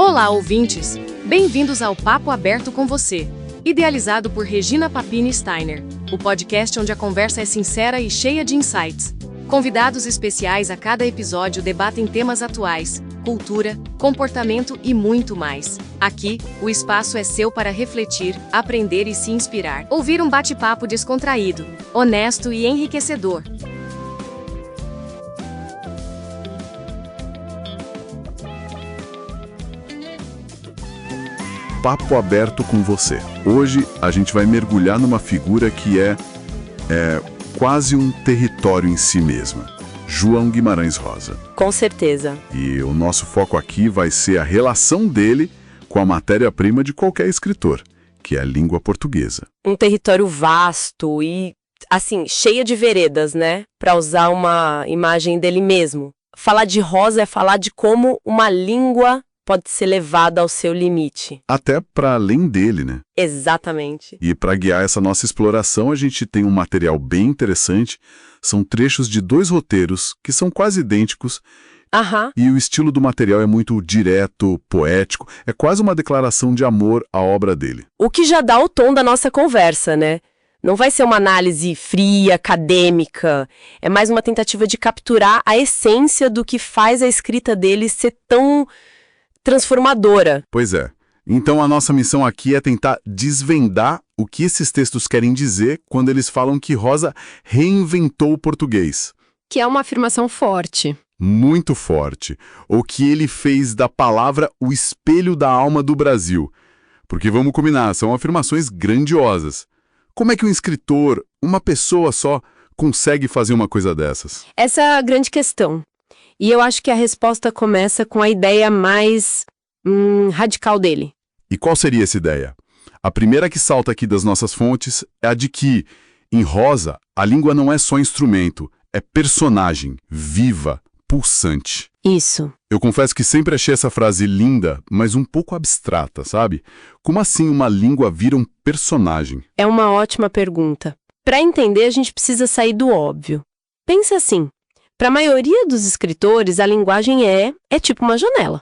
Olá, ouvintes! Bem-vindos ao Papo Aberto com Você, idealizado por Regina Papini Steiner, o podcast onde a conversa é sincera e cheia de insights. Convidados especiais a cada episódio debatem temas atuais, cultura, comportamento e muito mais. Aqui, o espaço é seu para refletir, aprender e se inspirar. Ouvir um bate-papo descontraído, honesto e enriquecedor. Papo Aberto com Você. Hoje a gente vai mergulhar numa figura que é quase um território em si mesma. João Guimarães Rosa. Com certeza. E o nosso foco aqui vai ser a relação dele com a matéria-prima de qualquer escritor, que é a língua portuguesa. Um território vasto e, assim, cheia de veredas, né? Para usar uma imagem dele mesmo. Falar de Rosa é falar de como uma língua pode ser levada ao seu limite. Até para além dele, né? Exatamente. E para guiar essa nossa exploração, a gente tem um material bem interessante. São trechos de 2 roteiros que são quase idênticos. E o estilo do material é muito direto, poético. É quase uma declaração de amor à obra dele. O que já dá o tom da nossa conversa, né? Não vai ser uma análise fria, acadêmica. É mais uma tentativa de capturar a essência do que faz a escrita dele ser tão transformadora. Pois é. Então a nossa missão aqui é tentar desvendar o que esses textos querem dizer quando eles falam que Rosa reinventou o português. Que é uma afirmação forte. Muito forte. Ou que ele fez da palavra o espelho da alma do Brasil. Porque vamos combinar, são afirmações grandiosas. Como é que um escritor, uma pessoa só, consegue fazer uma coisa dessas? Essa é a grande questão. E eu acho que a resposta começa com a ideia mais radical dele. E qual seria essa ideia? A primeira que salta aqui das nossas fontes é a de que, em Rosa, a língua não é só instrumento, é personagem, viva, pulsante. Isso. Eu confesso que sempre achei essa frase linda, mas um pouco abstrata, sabe? Como assim uma língua vira um personagem? É uma ótima pergunta. Para entender, a gente precisa sair do óbvio. Pensa assim. Para a maioria dos escritores, a linguagem é tipo uma janela.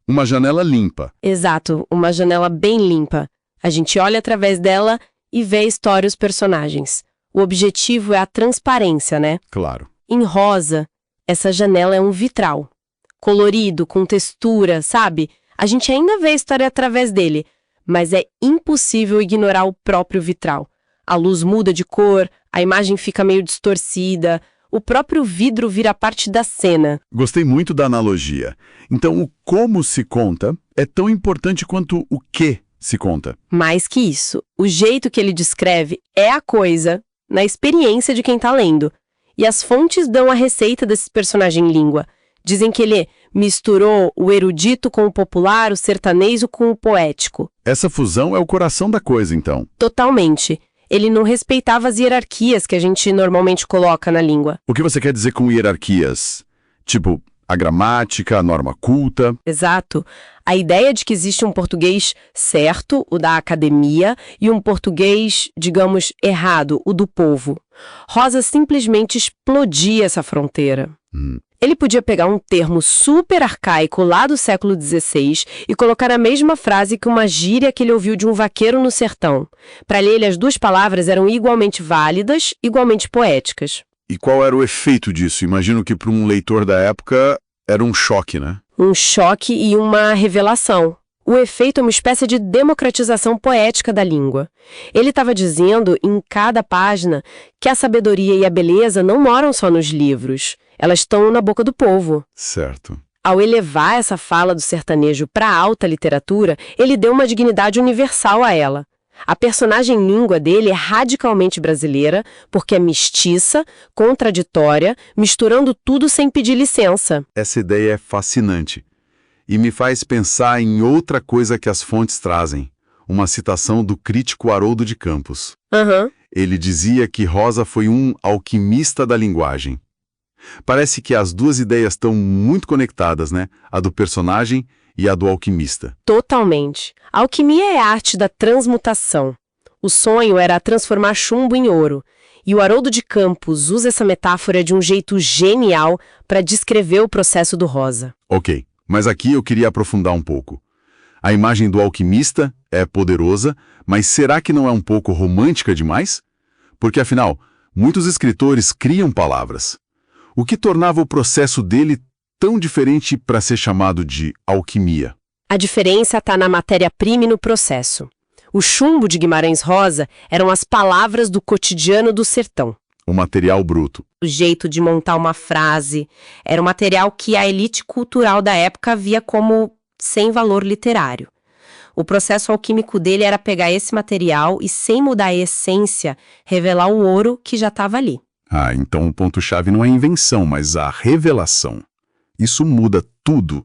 Uma janela limpa. Exato, uma janela bem limpa. A gente olha através dela e vê a história e os personagens. O objetivo é a transparência, né? Claro. Em Rosa, essa janela é um vitral. Colorido, com textura, sabe? A gente ainda vê a história através dele, mas é impossível ignorar o próprio vitral. A luz muda de cor, a imagem fica meio distorcida. O próprio vidro vira parte da cena. Gostei muito da analogia. Então, o como se conta é tão importante quanto o que se conta. Mais que isso, o jeito que ele descreve é a coisa, na experiência de quem está lendo. E as fontes dão a receita desse personagem em língua. Dizem que ele misturou o erudito com o popular, o sertanejo com o poético. Essa fusão é o coração da coisa, então. Totalmente. Ele não respeitava as hierarquias que a gente normalmente coloca na língua. O que você quer dizer com hierarquias? Tipo, a gramática, a norma culta? Exato. A ideia de que existe um português certo, o da academia, e um português, digamos, errado, o do povo. Rosa simplesmente explodia essa fronteira. Ele podia pegar um termo super arcaico lá do século XVI e colocar na mesma frase que uma gíria que ele ouviu de um vaqueiro no sertão. Para ele, as 2 palavras eram igualmente válidas, igualmente poéticas. E qual era o efeito disso? Imagino que para um leitor da época era um choque, né? Um choque e uma revelação. O efeito é uma espécie de democratização poética da língua. Ele estava dizendo, em cada página, que a sabedoria e a beleza não moram só nos livros. Elas estão na boca do povo. Certo. Ao elevar essa fala do sertanejo para a alta literatura, ele deu uma dignidade universal a ela. A personagem língua dele é radicalmente brasileira, porque é mestiça, contraditória, misturando tudo sem pedir licença. Essa ideia é fascinante. E me faz pensar em outra coisa que as fontes trazem. Uma citação do crítico Haroldo de Campos. Ele dizia que Rosa foi um alquimista da linguagem. Parece que as 2 ideias estão muito conectadas, né? A do personagem e a do alquimista. Totalmente. A alquimia é a arte da transmutação. O sonho era transformar chumbo em ouro. E o Haroldo de Campos usa essa metáfora de um jeito genial para descrever o processo do Rosa. Ok. Mas aqui eu queria aprofundar um pouco. A imagem do alquimista é poderosa, mas será que não é um pouco romântica demais? Porque, afinal, muitos escritores criam palavras. O que tornava o processo dele tão diferente para ser chamado de alquimia? A diferença está na matéria-prima e no processo. O chumbo de Guimarães Rosa eram as palavras do cotidiano do sertão. O material bruto. O jeito de montar uma frase era um material que a elite cultural da época via como sem valor literário. O processo alquímico dele era pegar esse material e, sem mudar a essência, revelar o ouro que já estava ali. Ah, então o ponto-chave não é a invenção, mas a revelação. Isso muda tudo.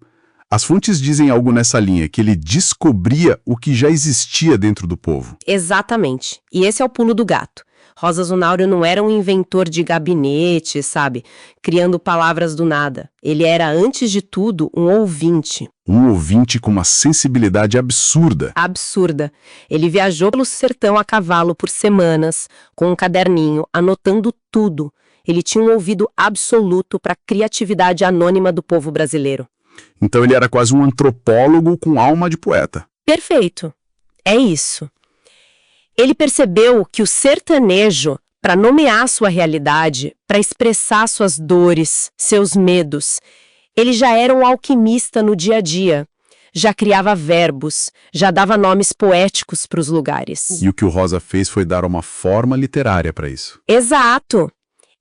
As fontes dizem algo nessa linha, que ele descobria o que já existia dentro do povo. Exatamente. E esse é o pulo do gato. Rosa Zunáurio não era um inventor de gabinete, sabe? Criando palavras do nada. Ele era, antes de tudo, um ouvinte. Um ouvinte com uma sensibilidade absurda. Absurda. Ele viajou pelo sertão a cavalo por semanas, com um caderninho, anotando tudo. Ele tinha um ouvido absoluto para a criatividade anônima do povo brasileiro. Então ele era quase um antropólogo com alma de poeta. Perfeito. É isso. Ele percebeu que o sertanejo, para nomear sua realidade, para expressar suas dores, seus medos, ele já era um alquimista no dia a dia. Já criava verbos, já dava nomes poéticos para os lugares. E o que o Rosa fez foi dar uma forma literária para isso. Exato.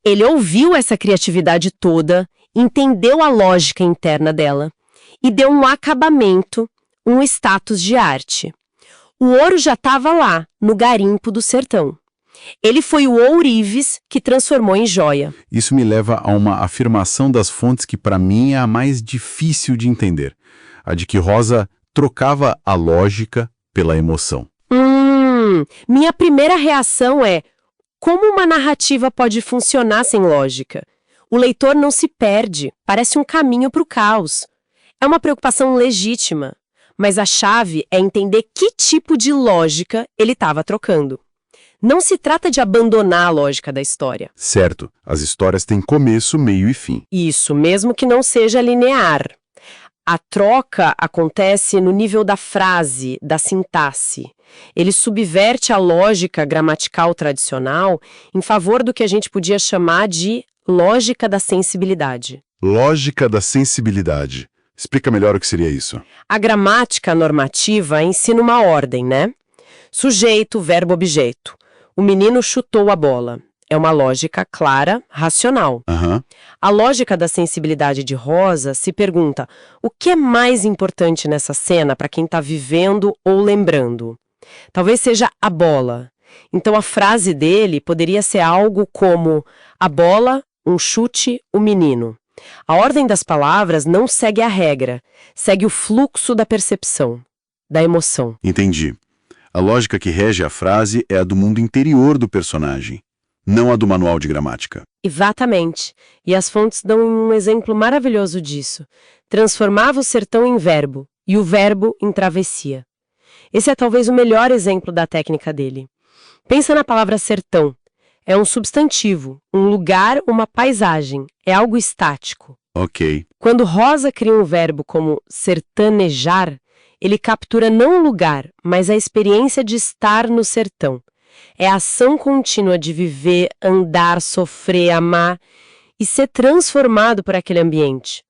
Ele ouviu essa criatividade toda, entendeu a lógica interna dela e deu um acabamento, um status de arte. O ouro já estava lá, no garimpo do sertão. Ele foi o ourives que transformou em joia. Isso me leva a uma afirmação das fontes que para mim é a mais difícil de entender. A de que Rosa trocava a lógica pela emoção. Minha primeira reação é: como uma narrativa pode funcionar sem lógica? O leitor não se perde, parece um caminho para o caos. É uma preocupação legítima, mas a chave é entender que tipo de lógica ele estava trocando. Não se trata de abandonar a lógica da história. Certo, as histórias têm começo, meio e fim. Isso, mesmo que não seja linear. A troca acontece no nível da frase, da sintaxe. Ele subverte a lógica gramatical tradicional em favor do que a gente podia chamar de lógica da sensibilidade. Lógica da sensibilidade. Explica melhor o que seria isso. A gramática normativa ensina uma ordem, né? Sujeito, verbo, objeto. O menino chutou a bola. É uma lógica clara, racional. A lógica da sensibilidade de Rosa se pergunta: o que é mais importante nessa cena para quem está vivendo ou lembrando? Talvez seja a bola. Então a frase dele poderia ser algo como: a bola, um chute, o menino. A ordem das palavras não segue a regra, segue o fluxo da percepção, da emoção. Entendi. A lógica que rege a frase é a do mundo interior do personagem, não a do manual de gramática. Exatamente. E as fontes dão um exemplo maravilhoso disso. Transformava o sertão em verbo, e o verbo em travessia. Esse é talvez o melhor exemplo da técnica dele. Pensa na palavra sertão. É um substantivo, um lugar, uma paisagem. É algo estático. Ok. Quando Rosa cria um verbo como sertanejar, ele captura não o lugar, mas a experiência de estar no sertão. É a ação contínua de viver, andar, sofrer, amar e ser transformado por aquele ambiente.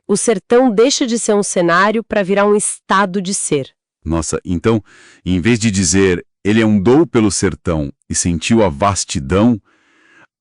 O sertão deixa de ser um cenário para virar um estado de ser. Nossa, então, em vez de dizer ele andou pelo sertão e sentiu a vastidão,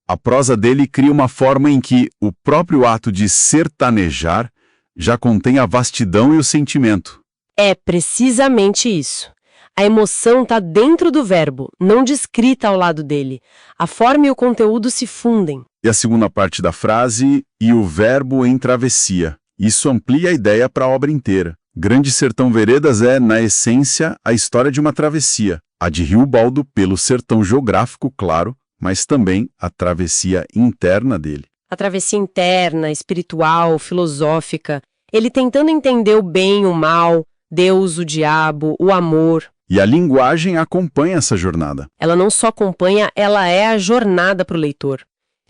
a prosa dele cria uma forma em que o próprio ato de sertanejar já contém a vastidão e o sentimento. É precisamente isso. A emoção está dentro do verbo, não descrita ao lado dele. A forma e o conteúdo se fundem. E a segunda parte da frase, e o verbo em travessia. Isso amplia a ideia para a obra inteira. Grande Sertão Veredas é, na essência, a história de uma travessia. A de Rio Baldo pelo sertão geográfico, claro, mas também a travessia interna dele. A travessia interna, espiritual, filosófica. Ele tentando entender o bem, o mal, Deus, o diabo, o amor. E a linguagem acompanha essa jornada. Ela não só acompanha, ela é a jornada para o leitor.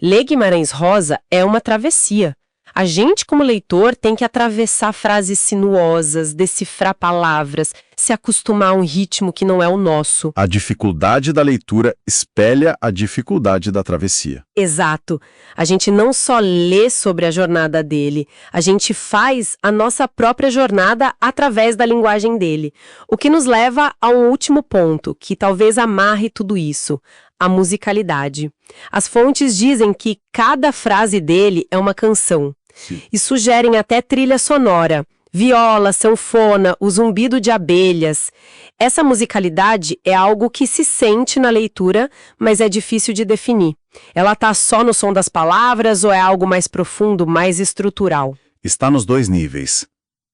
Ler Guimarães Rosa é uma travessia. A gente, como leitor, tem que atravessar frases sinuosas, decifrar palavras, se acostumar a um ritmo que não é o nosso. A dificuldade da leitura espelha a dificuldade da travessia. Exato. A gente não só lê sobre a jornada dele, a gente faz a nossa própria jornada através da linguagem dele. O que nos leva a um último ponto, que talvez amarre tudo isso: a musicalidade. As fontes dizem que cada frase dele é uma canção. Sim. E sugerem até trilha sonora. Viola, sanfona, o zumbido de abelhas. Essa musicalidade é algo que se sente na leitura, mas é difícil de definir. Ela está só no som das palavras ou é algo mais profundo, mais estrutural? Está nos dois níveis,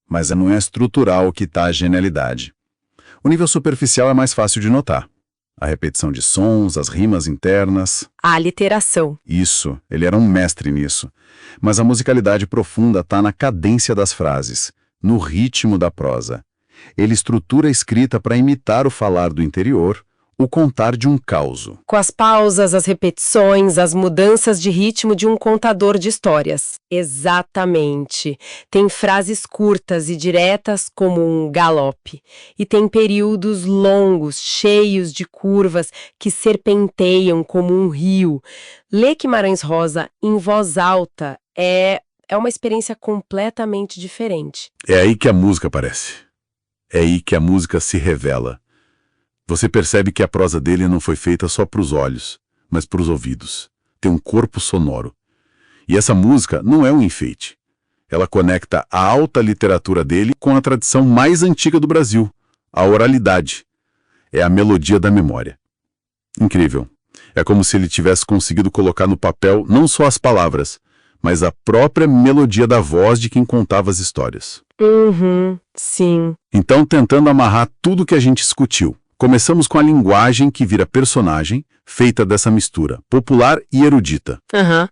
mas não é estrutural que está a genialidade. O nível superficial é mais fácil de notar. A repetição de sons, as rimas internas. A aliteração. Isso, ele era um mestre nisso. Mas a musicalidade profunda está na cadência das frases, no ritmo da prosa. Ele estrutura a escrita para imitar o falar do interior, o contar de um causo. Com as pausas, as repetições, as mudanças de ritmo de um contador de histórias. Exatamente. Tem frases curtas e diretas como um galope. E tem períodos longos, cheios de curvas, que serpenteiam como um rio. Ler Guimarães Rosa em voz alta é uma experiência completamente diferente. É aí que a música aparece. É aí que a música se revela. Você percebe que a prosa dele não foi feita só para os olhos, mas para os ouvidos. Tem um corpo sonoro. E essa música não é um enfeite. Ela conecta a alta literatura dele com a tradição mais antiga do Brasil, a oralidade. É a melodia da memória. Incrível. É como se ele tivesse conseguido colocar no papel não só as palavras, mas a própria melodia da voz de quem contava as histórias. Sim. Então, tentando amarrar tudo que a gente discutiu, começamos com a linguagem que vira personagem, feita dessa mistura, popular e erudita.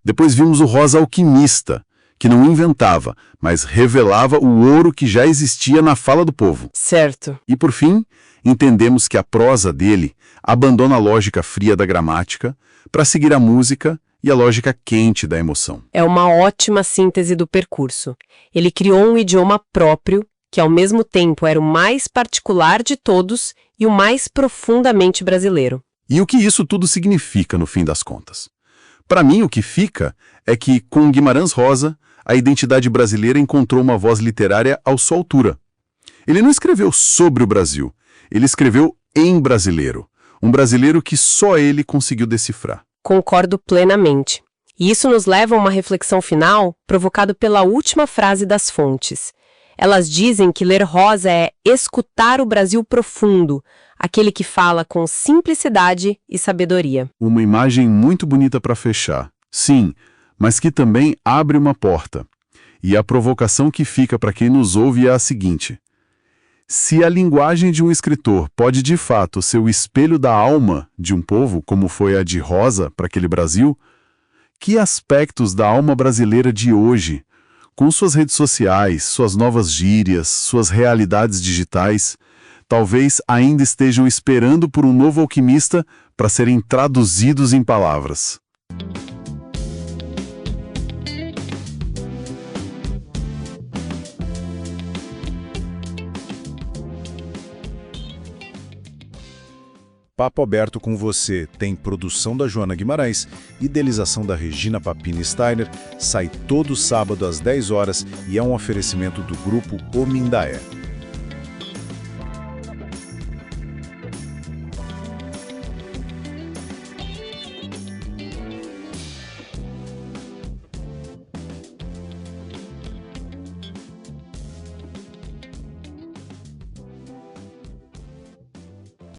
Depois vimos o Rosa alquimista, que não inventava, mas revelava o ouro que já existia na fala do povo. Certo. E por fim, entendemos que a prosa dele abandona a lógica fria da gramática para seguir a música e a lógica quente da emoção. É uma ótima síntese do percurso. Ele criou um idioma próprio, que ao mesmo tempo era o mais particular de todos e o mais profundamente brasileiro. E o que isso tudo significa no fim das contas? Para mim, o que fica é que, com Guimarães Rosa, a identidade brasileira encontrou uma voz literária à sua altura. Ele não escreveu sobre o Brasil, ele escreveu em brasileiro, um brasileiro que só ele conseguiu decifrar. Concordo plenamente. E isso nos leva a uma reflexão final, provocado pela última frase das fontes. Elas dizem que ler Rosa é escutar o Brasil profundo, aquele que fala com simplicidade e sabedoria. Uma imagem muito bonita para fechar. Sim, mas que também abre uma porta. E a provocação que fica para quem nos ouve é a seguinte: se a linguagem de um escritor pode de fato ser o espelho da alma de um povo, como foi a de Rosa para aquele Brasil, que aspectos da alma brasileira de hoje, com suas redes sociais, suas novas gírias, suas realidades digitais, talvez ainda estejam esperando por um novo alquimista para serem traduzidos em palavras? Papo Aberto com Você tem produção da Joana Guimarães, idealização da Regina Papini Steiner, sai todo sábado às 10 horas e é um oferecimento do grupo O Mindaé.